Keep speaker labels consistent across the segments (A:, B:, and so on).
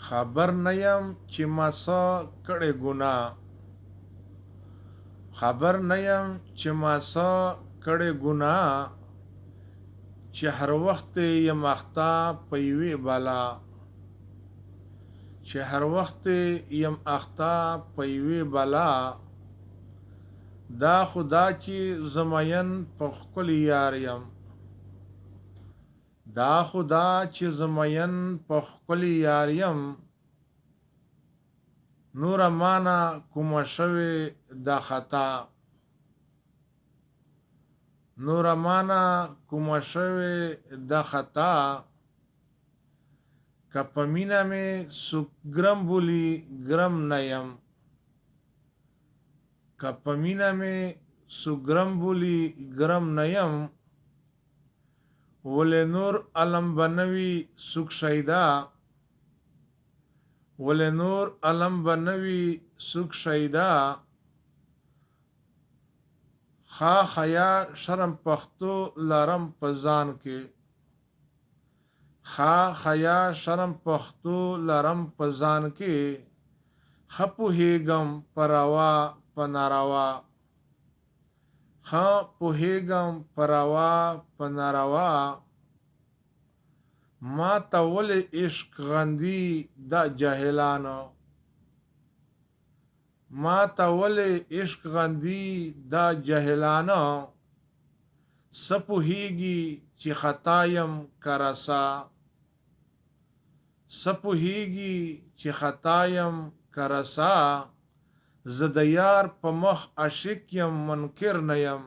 A: خبر نه یم چې ما څه کړې ګناه، خبر نه یم چې ما څه کړې ګناه، چې هر وخت یم اخته په یوې بلا، چې هر وخت یم اخته په یوې بلا. دا خدا چې زه مین په ښکلي یار یم، دا خدا چې زه مین په ښکلي یار یم. نوره مانه کومه شوې دا خطا، نوره مانه کومه شوې دا خطا. که په مینه مې څوک ګرم بولي ګرم نه یم، که په مینه مې څوک ګرم بولي ګرم نه یم. ولې نور علم به نه وي څوک شیدا، ولې نور علم به نه وي څوک شیدا. ښه حیا شرم پښتو لرم په ځان کې، ښه حیا شرم پښتو لرم په ځان کې. ښه پوهېږم په روا په ناروا، ښه پوهېږم په روا په ناروا. ما ته ولې عشق غندي دا جاهلانو، ما ته ولې عشق غندي دا جاهلانو. څه پوهېږي چې خطا یم که رسا، څه پوهېږي چې خطا یم که رسا. زه د یار په مخ عاشق یم منکر نه یم،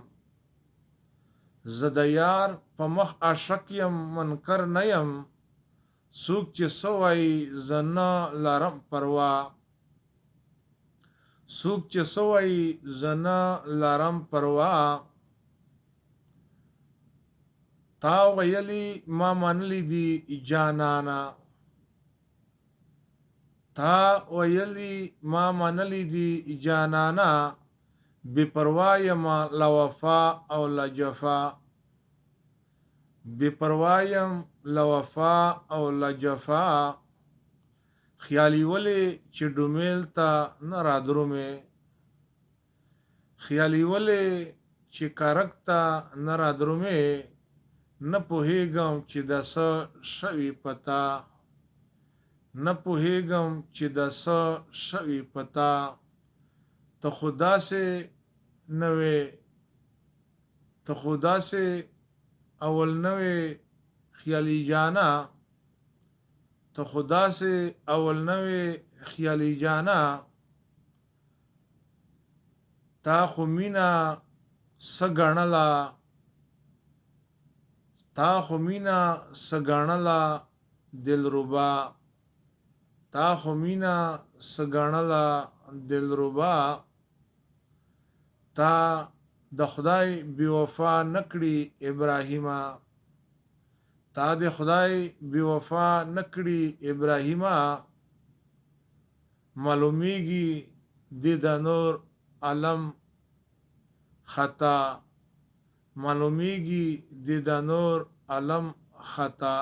A: زه د یار په مخ عاشق یم منکر نه یم. څوک چې څه وایي زه نه لرم پروا، څوک چې څه وایي زه نه لرم پروا. تا ویلي ما منلی دي جانانه، تا ویلي ما منلی دي جانانه. بې پروا یم له وفا او له جفا، بې پروا یم له وفا او له جفا. خیالي ولې چې ډومیل ته نه رادرومې، خیالي ولې چې کارک ته نه رادرومې. نه پوهېږم چې د څه شوي پتا، نه پوهېږم چې د څه شوي پتا. ته خو داسې نه وې، ته خو داسې اول نه وې خیالي جانه، ته خو داسې اول نه وې خیالي جانه. تا خو مینه څه ګڼله، تا خو مینه څه ګڼله دلربا، تا خو مینه څه ګڼله دلربا. تا د خدای بې وفا نه کړي ابراهیمه، تا د خدای بې وفا نه کړي ابراهیمه. معلومیږي دې د نور عالم خطا، معلومیږي دې د نور عالم خطا.